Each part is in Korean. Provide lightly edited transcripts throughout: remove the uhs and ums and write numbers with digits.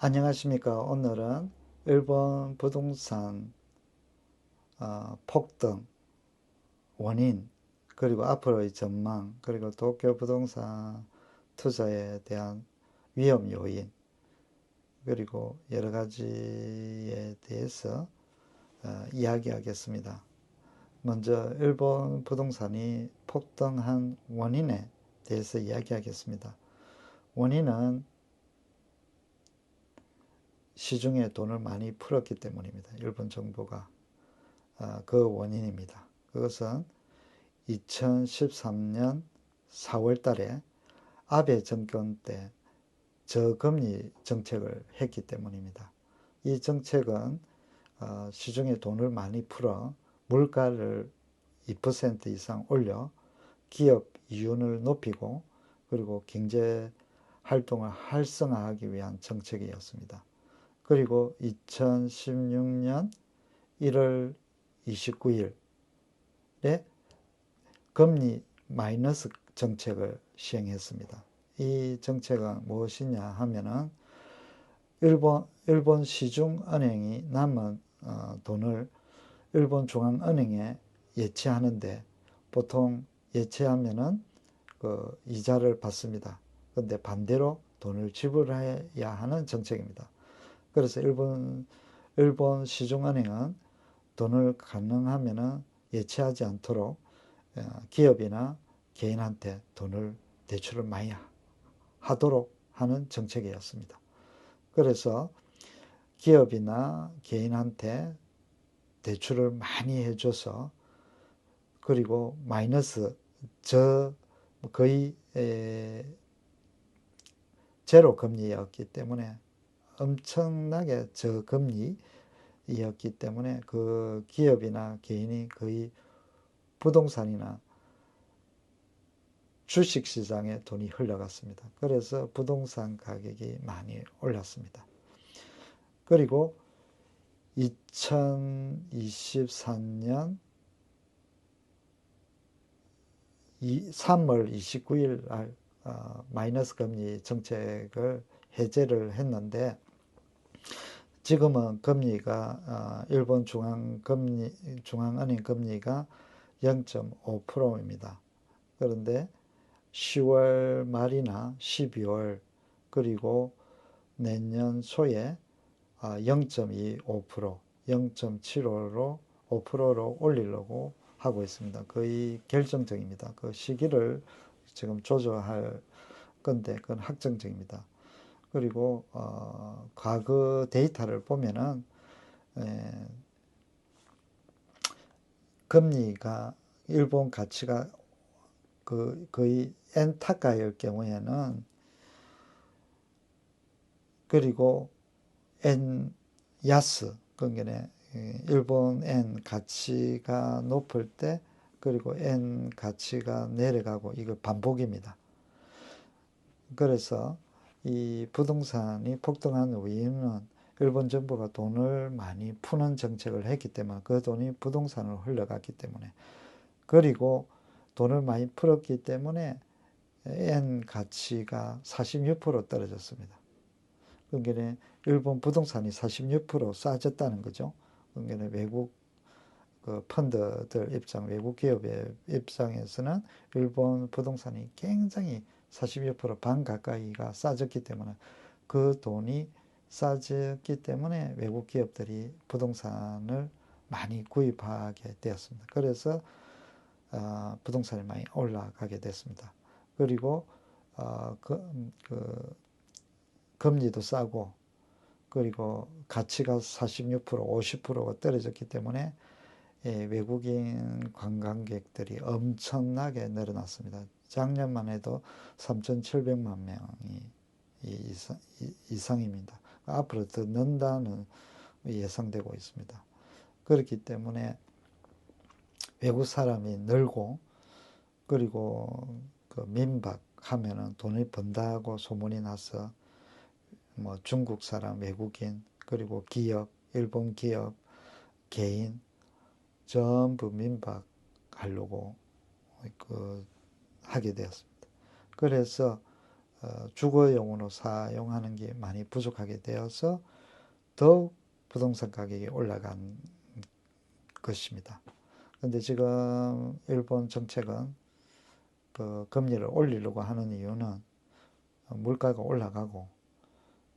안녕하십니까. 오늘은 일본 부동산 폭등 원인, 그리고 앞으로의 전망, 그리고 도쿄 부동산 투자에 대한 위험 요인, 그리고 여러 가지에 대해서 이야기하겠습니다. 먼저 일본 부동산이 폭등한 원인에 대해서 이야기하겠습니다. 원인은 시중에 돈을 많이 풀었기 때문입니다. 일본 정부가. 그 원인입니다. 그것은 2013년 4월 달에 아베 정권 때 저금리 정책을 했기 때문입니다. 이 정책은 시중에 돈을 많이 풀어 물가를 2% 이상 올려 기업 이윤을 높이고, 그리고 경제 활동을 활성화하기 위한 정책이었습니다. 그리고 2016년 1월 29일에 금리 마이너스 정책을 시행했습니다. 이 정책은 무엇이냐 하면은 일본 시중은행이 남은 돈을 일본 중앙은행에 예치하는데, 보통 예치하면은 그 이자를 받습니다. 그런데 반대로 돈을 지불해야 하는 정책입니다. 그래서 일본 시중은행은 돈을 가능하면은 예치하지 않도록 기업이나 개인한테 돈을 대출을 많이 하도록 하는 정책이었습니다. 그래서 기업이나 개인한테 대출을 많이 해줘서, 그리고 마이너스, 거의 제로 금리였기 때문에, 엄청나게 저금리였기 때문에 그 기업이나 개인이 거의 부동산이나 주식시장에 돈이 흘러갔습니다. 그래서 부동산 가격이 많이 올랐습니다. 그리고 2024년 3월 29일 날 마이너스 금리 정책을 해제를 했는데, 지금은 금리가 일본 중앙은행 금리가 0.5%입니다. 그런데 10월 말이나 12월, 그리고 내년 초에 0.25%, 0.75로 5%로 올리려고 하고 있습니다. 거의 결정적입니다. 그 시기를 지금 조정할 건데 그건 확정적입니다. 그리고 과거 데이터를 보면은 금리가 일본 가치가 거의 엔타카일 경우에는, 그리고 엔 야스, 그러니까 일본 엔 가치가 높을 때, 그리고 엔 가치가 내려가고, 이거 반복입니다. 그래서 이 부동산이 폭등한 이유는 일본 정부가 돈을 많이 푸는 정책을 했기 때문에, 그 돈이 부동산으로 흘러갔기 때문에, 그리고 돈을 많이 풀었기 때문에 엔 가치가 46% 떨어졌습니다. 그러니까 일본 부동산이 46% 싸졌다는 거죠. 그러니까 외국 그 펀드들 외국 기업의 입장에서는 일본 부동산이 굉장히 46%반 가까이가 싸졌기 때문에, 그 돈이 싸졌기 때문에 외국 기업들이 부동산을 많이 구입하게 되었습니다. 그래서 부동산이 많이 올라가게 됐습니다. 그리고 그 금리도 싸고, 그리고 가치가 46%, 50%가 떨어졌기 때문에 외국인 관광객들이 엄청나게 늘어났습니다. 작년만 해도 3,700만 명이 이상입니다. 앞으로 더 는다는 예상되고 있습니다. 그렇기 때문에 외국 사람이 늘고, 그리고 그 민박하면은 돈을 번다고 소문이 나서 뭐 중국 사람, 외국인, 그리고 기업, 일본 기업, 개인 전부 민박하려고 하게 되었습니다. 그래서 주거용으로 사용하는 게 많이 부족하게 되어서 더욱 부동산 가격이 올라간 것입니다. 근데 지금 일본 정책은 그 금리를 올리려고 하는 이유는 물가가 올라가고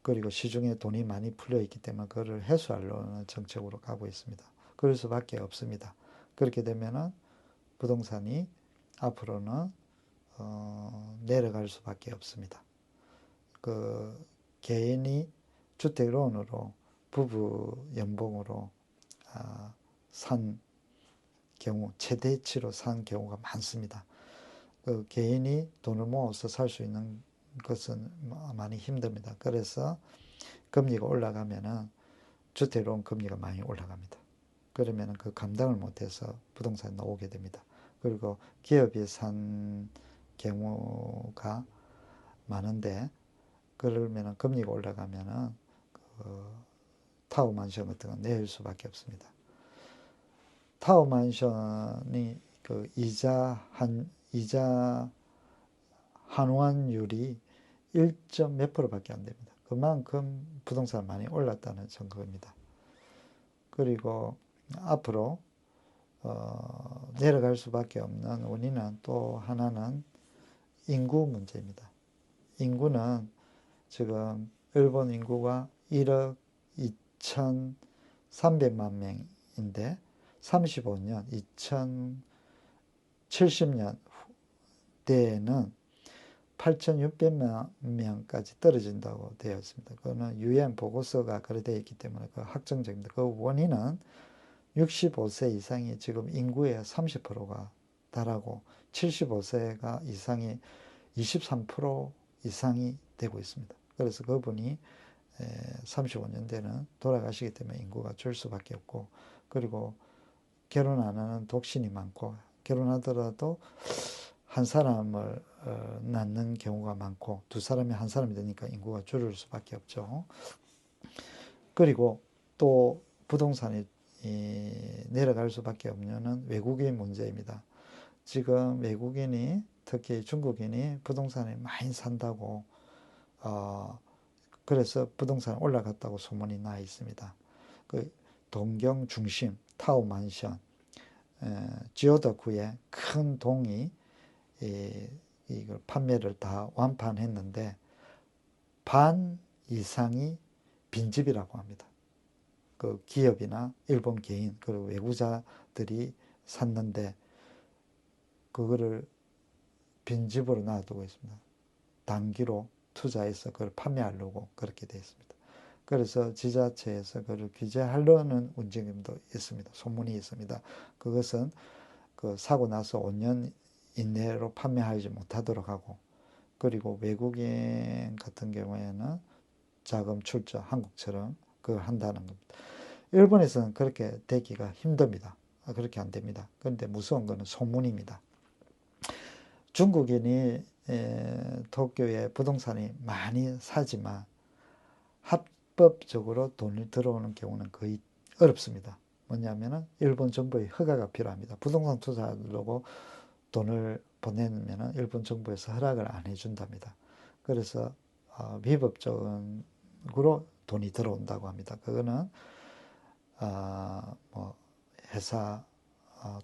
그리고 시중에 돈이 많이 풀려 있기 때문에 그거를 해소하려는 정책으로 가고 있습니다. 그럴 수밖에 없습니다. 그렇게 되면은 부동산이 앞으로는 내려갈 수밖에 없습니다. 그 개인이 주택론으로 부부 연봉으로 산 경우 최대치로 산 경우가 많습니다. 그 개인이 돈을 모아서 살 수 있는 것은 많이 힘듭니다. 그래서 금리가 올라가면은 주택론 금리가 많이 올라갑니다. 그러면은 그 감당을 못해서 부동산에 나오게 됩니다. 그리고 기업이 산 경우가 많은데 그러면은 금리가 올라가면은 그 타워 만션 같은 건 내릴 수밖에 없습니다. 타워 만션이 그 이자 환원율이 1. 몇 프로밖에 안 됩니다. 그만큼 부동산 많이 올랐다는 증거입니다. 그리고 앞으로 내려갈 수밖에 없는 원인은 또 하나는 인구 문제입니다. 인구는 지금 일본 인구가 1억 2,300만 명인데 35년 2070년 대에는 8,600만 명까지 떨어진다고 되어 있습니다. 그거는 UN 보고서가 그래 되어 있기 때문에 그 확정적입니다. 그 원인은 65세 이상이 지금 인구의 30%가 달하고 75세가 이상이 23% 이상이 되고 있습니다. 그래서 그분이 35년대는 돌아가시기 때문에 인구가 줄 수밖에 없고 그리고 결혼 안 하는 독신이 많고 결혼하더라도 한 사람을 낳는 경우가 많고 두 사람이 한 사람이 되니까 인구가 줄을 수밖에 없죠. 그리고 또 부동산이 내려갈 수밖에 없는 외국인 문제입니다. 지금 외국인이 특히 중국인이 부동산에 많이 산다고 그래서 부동산 올라갔다고 소문이 나 있습니다. 그 동경 중심 타워 만션 지오더구에 큰 동이 이걸 판매를 다 완판했는데 반 이상이 빈집이라고 합니다. 그 기업이나 일본 개인 그리고 외국자들이 샀는데 그거를 빈집으로 놔두고 있습니다. 단기로 투자해서 그걸 판매하려고 그렇게 되어 있습니다. 그래서 지자체에서 그걸 규제하려는 움직임도 있습니다. 소문이 있습니다. 그것은 그 사고 나서 5년 이내로 판매하지 못하도록 하고 그리고 외국인 같은 경우에는 자금 출처 한국처럼 그걸 한다는 겁니다. 일본에서는 그렇게 되기가 힘듭니다. 그렇게 안 됩니다. 그런데 무서운 거는 소문입니다. 중국인이 도쿄에 부동산이 많이 사지만 합법적으로 돈이 들어오는 경우는 거의 어렵습니다. 뭐냐면은 일본 정부의 허가가 필요합니다. 부동산 투자하려고 돈을 보내면 일본 정부에서 허락을 안 해준답니다. 그래서 비법적으로 돈이 들어온다고 합니다. 그거는 뭐 회사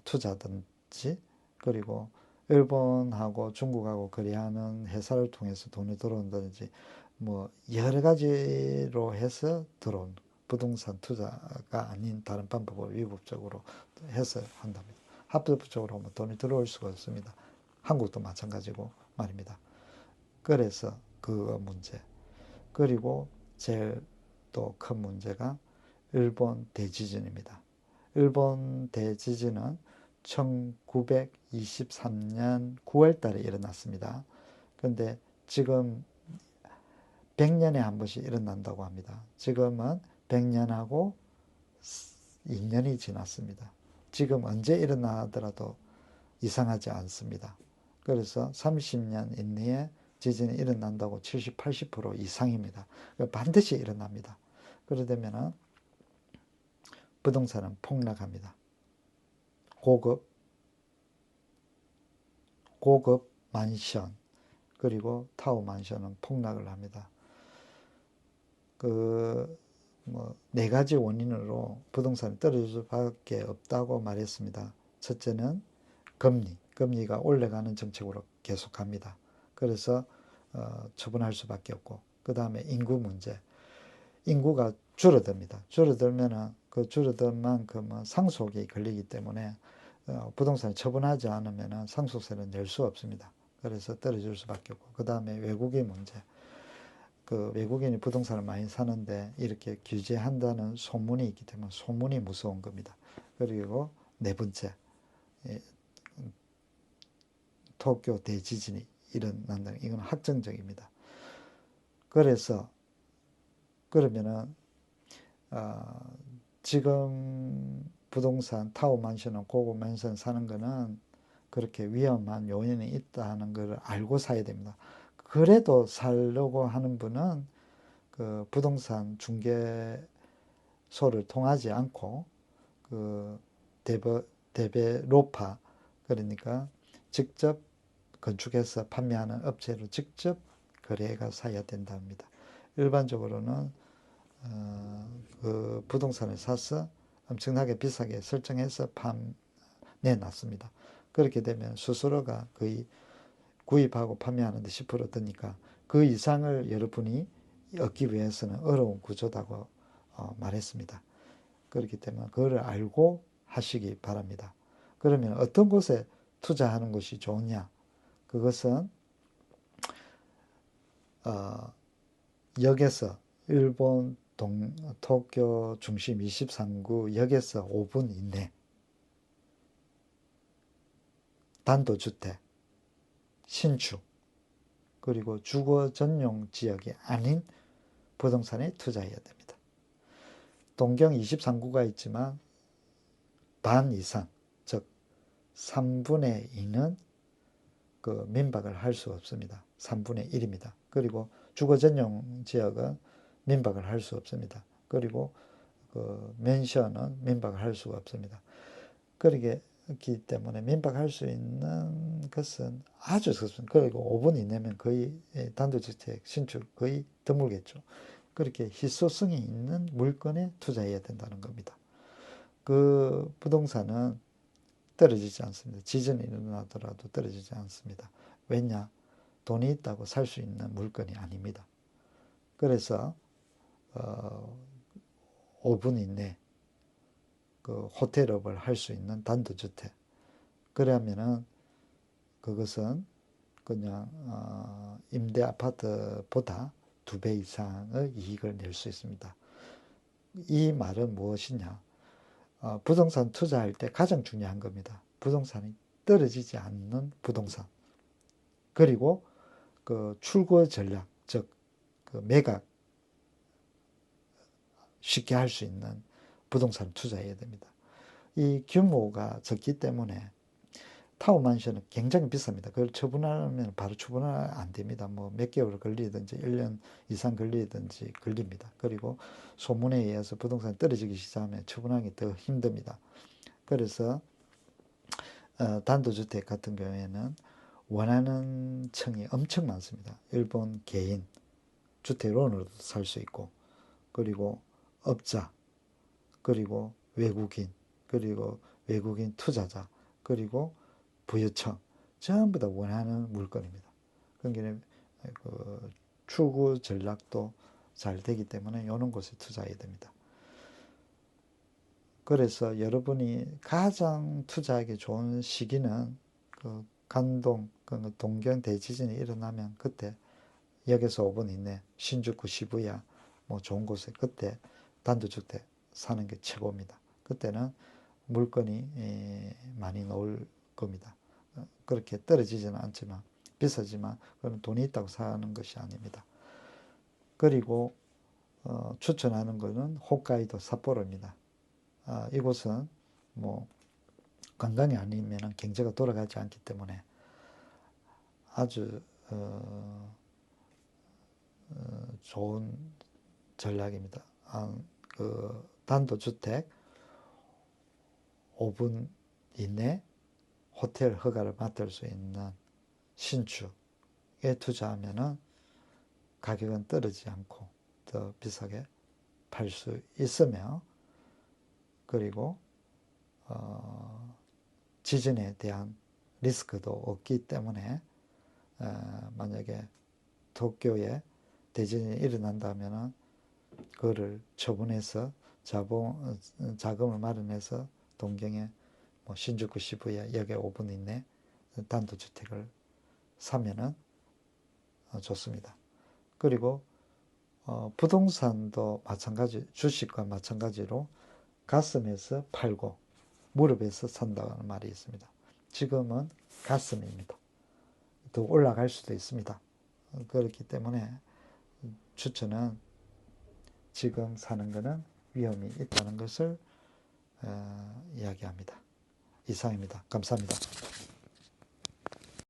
투자든지 그리고 일본하고 중국하고 거래하는 회사를 통해서 돈이 들어온다든지 뭐 여러 가지로 해서 들어온 부동산 투자가 아닌 다른 방법으로 위법적으로 해서 한답니다. 합법적으로 하면 돈이 들어올 수가 없습니다. 한국도 마찬가지고 말입니다. 그래서 그거 문제. 그리고 제일 또 큰 문제가 일본 대지진입니다. 일본 대지진은 1923년 9월 달에 일어났습니다. 그런데 지금 100년에 한 번씩 일어난다고 합니다. 지금은 100년하고 2년이 지났습니다. 지금 언제 일어나더라도 이상하지 않습니다. 그래서 30년 이내에 지진이 일어난다고 70, 80% 이상입니다. 반드시 일어납니다. 그러다면 부동산은 폭락합니다. 고급 만션, 그리고 타워 만션은 폭락을 합니다. 네 가지 원인으로 부동산이 떨어질 수밖에 없다고 말했습니다. 첫째는 금리가 올라가는 정책으로 계속합니다. 그래서 처분할 수밖에 없고, 그 다음에 인구 문제. 인구가 줄어듭니다. 줄어들면은 그 줄어든 만큼은 상속이 걸리기 때문에 부동산을 처분하지 않으면 상속세를 낼 수 없습니다. 그래서 떨어질 수밖에 없고, 그 다음에 외국인 문제. 그 외국인이 부동산을 많이 사는데 이렇게 규제한다는 소문이 있기 때문에 소문이 무서운 겁니다. 그리고 네 번째, 도쿄 대지진이 일어난다는, 이건 확정적입니다. 그래서 그러면은 지금 부동산 타워 만션은 고급 만션 사는 거는 그렇게 위험한 요인이 있다는 걸 알고 사야 됩니다. 그래도 살려고 하는 분은 그 부동산 중개소를 통하지 않고 그 데벨로퍼, 그러니까 직접 건축해서 판매하는 업체로 직접 거래가 사야 된답니다. 일반적으로는 그 부동산을 사서 엄청나게 비싸게 설정해서 내놨습니다. 그렇게 되면 수수료가 거의 구입하고 판매하는데 10% 드니까 그 이상을 여러분이 얻기 위해서는 어려운 구조다고 말했습니다. 그렇기 때문에 그걸 알고 하시기 바랍니다. 그러면 어떤 곳에 투자하는 것이 좋으냐? 그것은 역에서 일본 도쿄 중심 23구 역에서 5분 이내 단독주택, 신축, 그리고 주거 전용 지역이 아닌 부동산에 투자해야 됩니다. 동경 23구가 있지만 반 이상, 즉 3분의 2는 그 민박을 할 수 없습니다. 3분의 1입니다. 그리고 주거 전용 지역은 민박을 할 수 없습니다. 그리고 그 맨션은 민박을 할 수가 없습니다. 그렇기 때문에 민박할 수 있는 것은 아주 적습니다. 그리고 5분 이내면 거의 단독주택 신축 거의 드물겠죠. 그렇게 희소성이 있는 물건에 투자해야 된다는 겁니다. 그 부동산은 떨어지지 않습니다. 지진이 일어나더라도 떨어지지 않습니다. 왜냐? 돈이 있다고 살 수 있는 물건이 아닙니다. 그래서 5분 이내 그 호텔업을 할 수 있는 단독주택. 그러면은 그것은 그냥 임대 아파트보다 2배 이상의 이익을 낼 수 있습니다. 이 말은 무엇이냐? 부동산 투자할 때 가장 중요한 겁니다. 부동산이 떨어지지 않는 부동산. 그리고 그 출고 전략, 즉, 그 매각 쉽게 할 수 있는 부동산 투자해야 됩니다. 이 규모가 적기 때문에 타워 만션은 굉장히 비쌉니다. 그걸 처분하면 바로 처분은 안 됩니다. 뭐 몇 개월 걸리든지 1년 이상 걸리든지 걸립니다. 그리고 소문에 의해서 부동산이 떨어지기 시작하면 처분하기 더 힘듭니다. 그래서 단독주택 같은 경우에는 원하는 층이 엄청 많습니다. 일본 개인 주택론으로도 살 수 있고, 그리고 업자, 그리고 외국인, 그리고 외국인 투자자, 그리고 부유층, 전부 다 원하는 물건입니다. 그러니까 그 추구 전략도 잘 되기 때문에 이런 곳에 투자해야 됩니다. 그래서 여러분이 가장 투자하기 좋은 시기는 그 그 동경 대지진이 일어나면 그때 역에서 5분 이내 신주쿠 시부야 뭐 좋은 곳에 그때 단독주택 사는 게 최고입니다. 그때는 물건이 많이 나올 겁니다. 그렇게 떨어지지는 않지만 비싸지만 그건 돈이 있다고 사는 것이 아닙니다. 그리고 추천하는 것은 홋카이도 삿포로입니다. 이곳은 뭐 관광이 아니면 경제가 돌아가지 않기 때문에 아주 좋은 전략입니다. 그 단독주택 5분 이내 호텔 허가를 맡을 수 있는 신축, 투자하면은 가격은 떨어지지 않고 더 비싸게 팔 수 있으며, 그리고 지진에 대한 리스크도 없기 때문에 만약에 도쿄에 대지진이 일어난다면은 그거를 처분해서 자금을 마련해서 동경에 뭐 신주쿠 시부야 역에 5분 이내 단독주택을 사면은 좋습니다. 그리고 부동산도 마찬가지, 주식과 마찬가지로 가슴에서 팔고 무릎에서 산다는 말이 있습니다. 지금은 가슴입니다. 더 올라갈 수도 있습니다. 그렇기 때문에 추천은 지금 사는 것은 위험이 있다는 것을 이야기합니다. 이상입니다. 감사합니다.